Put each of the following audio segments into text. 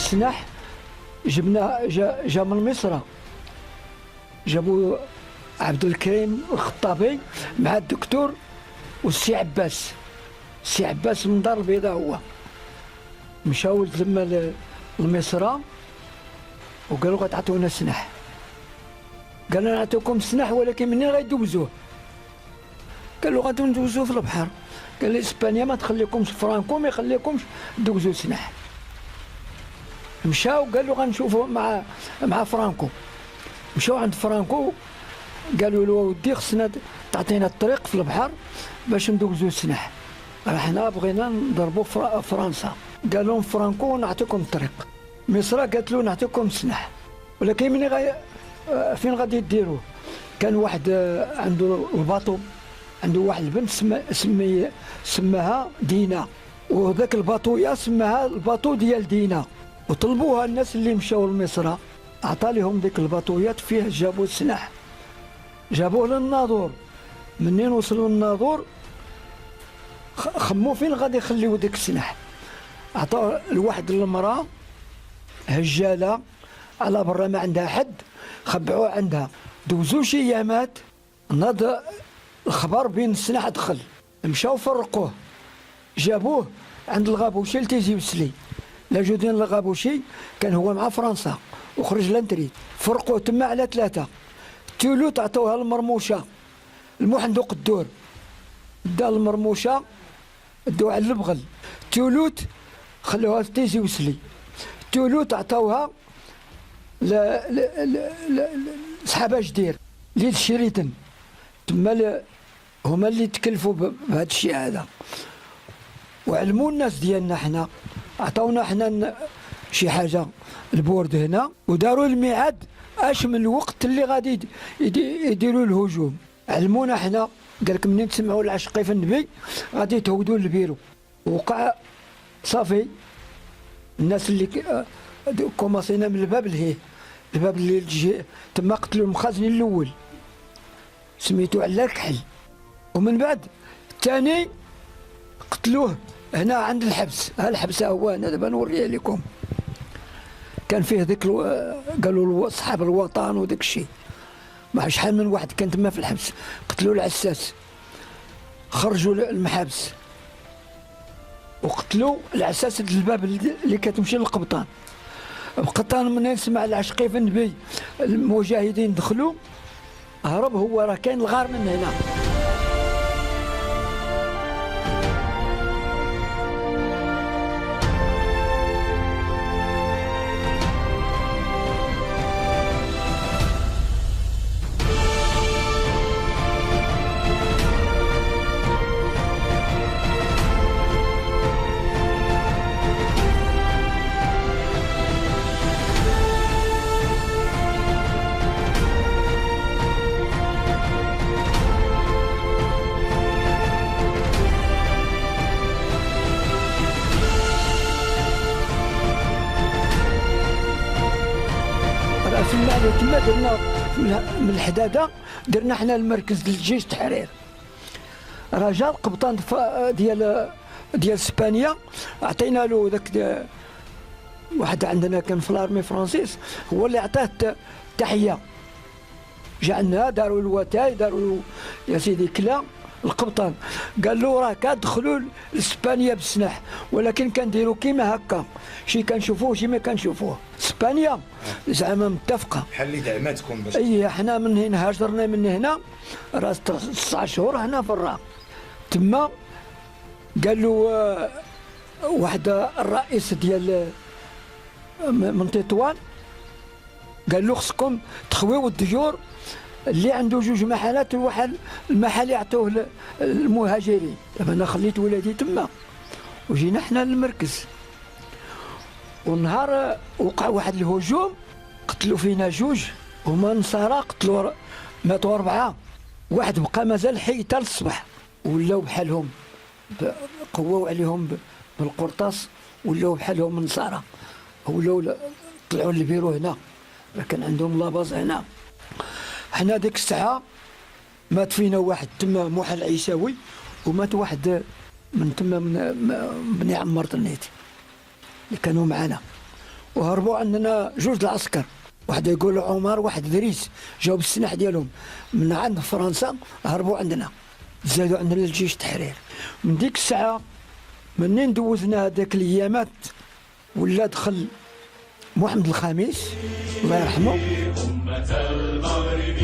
السلاح جبنا جا من مصر، جابوا عبد الكريم الخطابي مع الدكتور والسي عباس. السي عباس من دار البيضاء هو، مشاو تما لمصر وقالوا غتعطيونا سلاح. قالوا نعطيكم السلاح ولكن منين غيدوزوه؟ قالوا غادي ندوزوه في البحر. قال لي اسبانيا ما تخليكمش، فرانكو ما يخليكمش دوزوا سلاح. مشاو قالوا غنشوفوا مع فرانكو. مشاو عند فرانكو قالوا له ودي خصنا تعطينا الطريق في البحر باش ندوزوا السلاح، راه حنا بغينا نضربوا فرنسا. قال لهم فرانكو نعطيكم الطريق. مصر قالت له نعطيكم السلاح، ولكن من فين غادي ديروه؟ كان واحد عنده الباطو، عنده واحد البنت سماها دينا، وذاك الباطويه سماها الباطو ديال دينا. وطلبوها الناس اللي مشاو لمصر، عطا لهم ديك الباطويات فيه جابوا السلاح، جابوه للناظور. منين وصلوا للناظور خمو فين غادي يخليو ديك السلاح. عطاو لواحد المراه هجاله على برا ما عندها حد، خبعوه عندها. دوزو شي ايامات ناض الخبر بين السلاح دخل، مشاو فرقوه، جابوه عند الغابوشي لتيزي وسلي. لاجودين الغابوشي كان هو مع فرنسا وخرج لانتريد، فرقوه تما على 3. تولوت عطوها المرموشه، المحندق الدور دا المرموشه دو على البغل. تولوت خلوها تيزي وسلي. تولوت عطوها لصحابه جدير ليد شريتن، تما هما اللي تكلفوا بهذا الشيء هذا وعلموا الناس ديالنا. حنا عطاونا حنا شي حاجه البورد هنا، وداروا الميعاد اش من الوقت اللي غادي يديروا الهجوم. علمونا حنا، قال لك منين تسمعوا العشقي في النبي غادي تهودوا للبيرو. وقع صافي الناس اللي كوماسينا من الباب لهيه، الباب اللي تجي تما قتلوا المخازن الاول سميتو على الكحل، ومن بعد الثاني قتلوه هنا عند الحبس. ها الحبس هو هنا دابا نوريه لكم. كان فيه ذاك قالوا اصحاب الوطن وداك الشيء. ما شحال من واحد كان تما في الحبس، قتلوا العساس، خرجوا المحابس وقتلوا العساس الباب اللي كتمشي للقبطان. القبطان منين سمع العشقي في النبي المجاهدين دخلوا هرب، هو راه كاين الغار من هنا. تما درنا من الحداده، درنا حنا المركز للجيش التحرير. رجال قبطان ديال اسبانيا عطينا له ذاك واحد عندنا كان في الارمي فرانسيس، هو اللي عطاه التحيه. جا عندنا داروا الوتاي، داروا له يا سيدي كلا القبطان، قال له راه كتدخلوا لاسبانيا بالسلاح، ولكن كنديروا كيما هكا، شي كنشوفوه شي ما كنشوفوه. اسبانيا زعما متفقه بحال اللي دعماتكم باش حنا من هنا هاجرنا من هنا راه 9 شهور هنا في الراق. تما قال له واحد الرئيس ديال من تطوان قال له خصكم تخويو الديور اللي عنده 2 محلات، وواحد المحل يعطوه المهاجرين. دابا انا خليت ولادي تما وجينا حنا للمركز. والنهار وقع واحد الهجوم قتلوا فينا 2، هما نصارى قتلوا ماتوا 4، واحد بقى مازال حي حتى للصباح. ولاو بحالهم قواو عليهم بالقرطاس، ولاو بحالهم النصارى، ولاو طلعوا للبيرو هنا، كان عندهم لاباز هنا. حنا ديك الساعه مات فينا واحد تما موحى العيساوي، ومات واحد من تما من بني عمار طنيتي اللي كانوا معنا، وهربوا عندنا جوج العسكر، واحد يقول عمر واحد دريس، جاو بالسلاح ديالهم من عند فرنسا، هربوا عندنا زادوا عندنا الجيش التحرير. من ديك الساعه منين دوزنا هذاك الايامات ولا دخل محمد الخامس الله يرحمه. أمة المغرب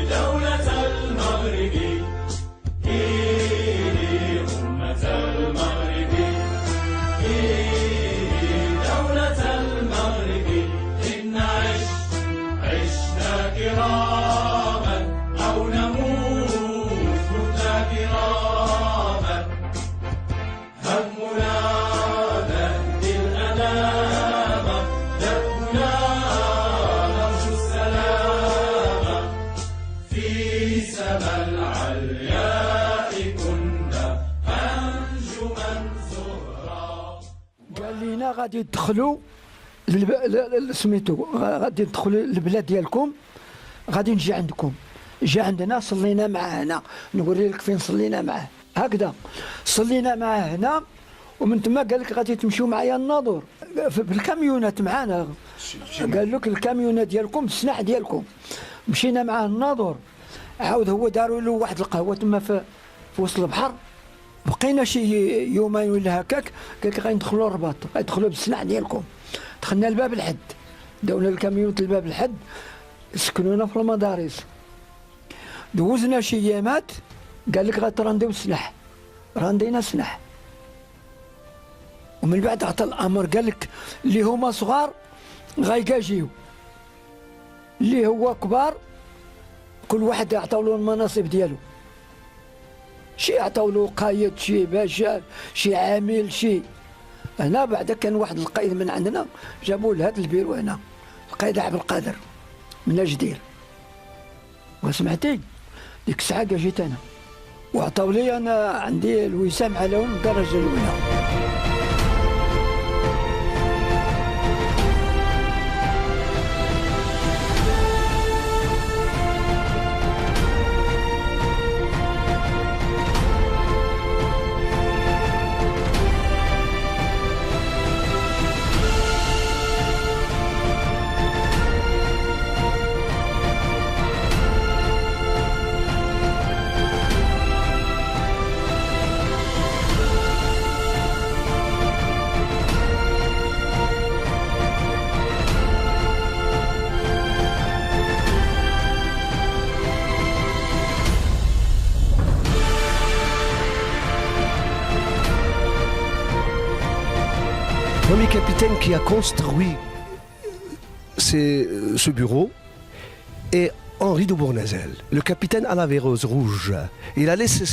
دولة المغرب، أمة المغرب دولة المغرب، إن عشنا كراما أو نموت متنا كراما، همنا نهدي الأنام، دربنا نرجو السلام، في سما العلياء كنا أنجما زهرا. قال لينا غادي تدخلوا سميتو غادي تدخلوا البلاد ديالكم، غادي نجي عندكم. جا عندنا صلينا معاه هنا، نوري لك فين صلينا معاه هكذا. صلينا معاه هنا ومن تما قال لك غادي تمشيو معايا الناظور بالكاميونات معانا. قال لك الكاميونات ديالكم السلاح ديالكم. مشينا معاه الناظور، عاود هو داروا له واحد القهوه تما في وسط البحر. بقينا شي يومين ولا هكاك، قال لك غادي ندخلوا الرباط، غادي تدخلوا بالسلاح ديالكم. دخلنا لباب الحد، داونا الكاميونات لباب الحد، سكنونا في المدارس. دوزنا شي ايامات، قال لك غترانديو السلاح، راندينا السلاح. ومن بعد عطى الامر، قال لك اللي هما صغار غيجيو، اللي هو كبار كل واحد عطاو له المناصب ديالو. شي عطاو له قايد، شي باشا، شي عامل، شي. هنا بعد كان واحد القائد من عندنا جابوه لهذا البيرو هنا، القائد عبد القادر من اجدير. وسمعتي ديك الساعه جيت انا وعطاو لي انا عندي الوسام علوي الدرجه الاولى. Le premier capitaine qui a construit ce bureau est Henri de Bournazel, le capitaine à la Véreuse rouge. Il a laissé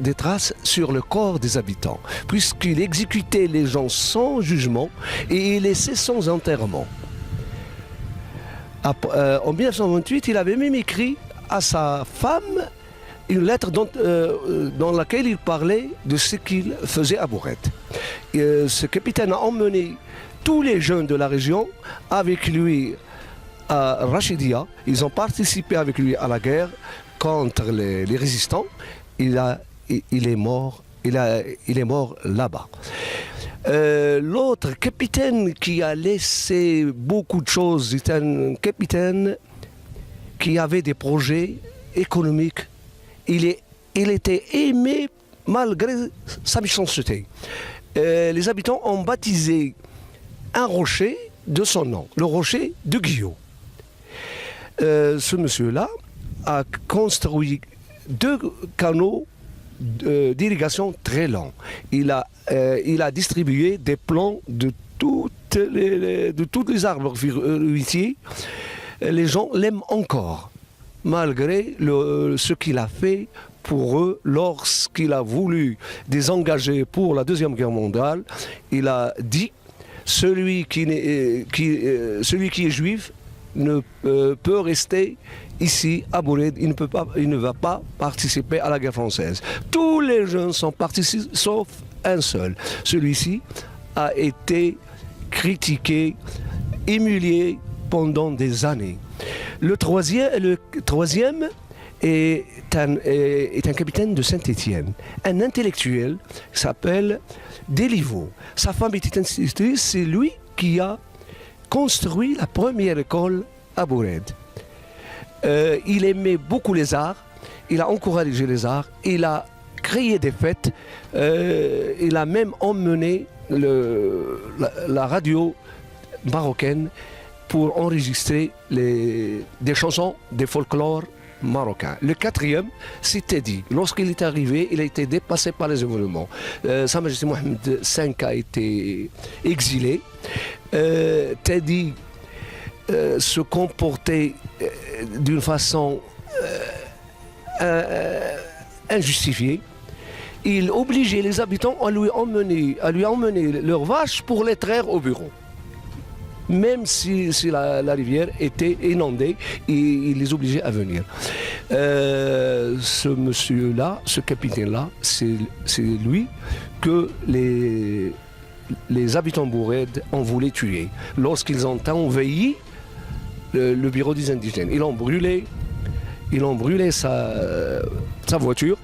des traces sur le corps des habitants, puisqu'il exécutait les gens sans jugement et il laissait sans enterrement. En 1928, il avait même écrit à sa femme une lettre dans laquelle il parlait de ce qu'il faisait à Bourrette. Ce capitaine a emmené tous les jeunes de la région avec lui à Rachidia. Ils ont participé avec lui à la guerre contre les résistants. Il est mort là-bas. L'autre capitaine qui a laissé beaucoup de choses, c'est un capitaine qui avait des projets économiques. Il était aimé malgré sa méchanceté. Les habitants ont baptisé un rocher de son nom, le rocher de Guillot. Ce monsieur-là a construit 2 canaux d'irrigation très longs. Il a distribué des plants de tous les arbres fruitiers. Les gens l'aiment encore, malgré ce qu'il a fait pour eux lorsqu'il a voulu désengager pour la Deuxième Guerre mondiale. Il a dit celui qui est juif ne peut rester ici à Bourrette, il ne va pas participer à la guerre française. Tous les jeunes sont partis sauf un seul. Celui-ci a été critiqué, humilié pendant des années. Le troisième est un capitaine de Saint-Étienne, un intellectuel qui s'appelle Deliveau. Sa femme était institutrice, c'est lui qui a construit la première école à Boured. Il aimait beaucoup les arts, il a encouragé les arts, il a créé des fêtes, il a même emmené la radio marocaine pour enregistrer des chansons, des folklores marocains. Le quatrième, c'est Teddy. Lorsqu'il est arrivé, il a été dépassé par les événements. Sa Majesté Mohamed V a été exilé. Teddy se comportait d'une façon injustifiée. Il obligeait les habitants à lui emmener leurs vaches pour les traire au bureau. Même si la rivière était inondée, il les obligeait à venir. Ce monsieur-là, ce capitaine-là, c'est lui que les habitants Boured ont voulu tuer. Lorsqu'ils ont envahi le bureau des indigènes, ils ont brûlé sa voiture,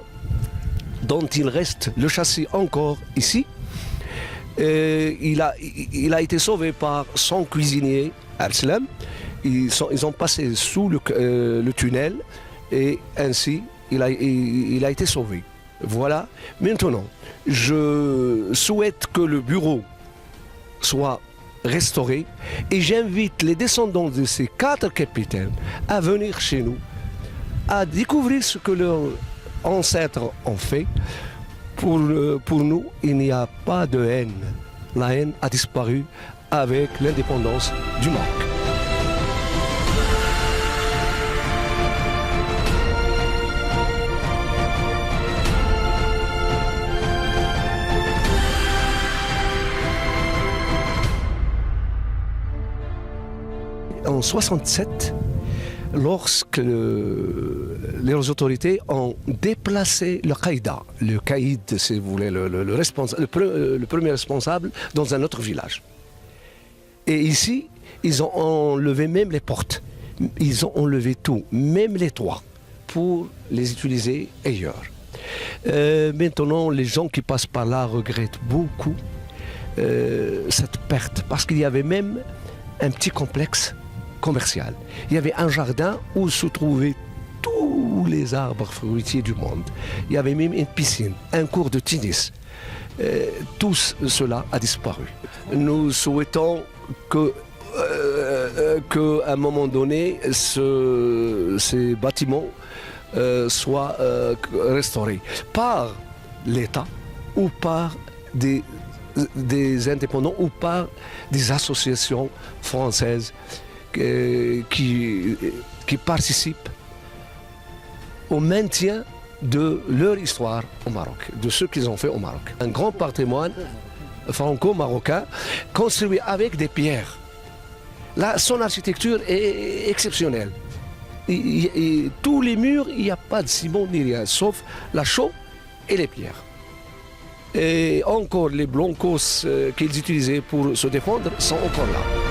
dont il reste le châssis encore ici. Il a été sauvé par son cuisinier, Arslan. Ils ont passé sous le tunnel et ainsi il a été sauvé. Voilà. Maintenant, je souhaite que le bureau soit restauré et j'invite les descendants de ces 4 capitaines à venir chez nous, à découvrir ce que leurs ancêtres ont fait. Pour nous, il n'y a pas de haine. La haine a disparu avec l'indépendance du Maroc. En 1967, lorsque les autorités ont déplacé le Qaïda, le caïd, si vous voulez, le premier responsable, dans un autre village. Et ici, ils ont enlevé même les portes, ils ont enlevé tout, même les toits, pour les utiliser ailleurs. Maintenant, les gens qui passent par là regrettent beaucoup cette perte, parce qu'il y avait même un petit complexe commercial. Il y avait un jardin où se trouvaient tous les arbres fruitiers du monde. Il y avait même une piscine, un cours de tennis. Tout cela a disparu. Nous souhaitons qu'à un moment donné, ces bâtiments soient restaurés par l'État ou par des indépendants ou par des associations françaises qui participent au maintien de leur histoire au Maroc, de ce qu'ils ont fait au Maroc. Un grand patrimoine franco-marocain construit avec des pierres. Là, son architecture est exceptionnelle. Et tous les murs, il n'y a pas de ciment ni rien, sauf la chaux et les pierres. Et encore les blancos qu'ils utilisaient pour se défendre sont encore là.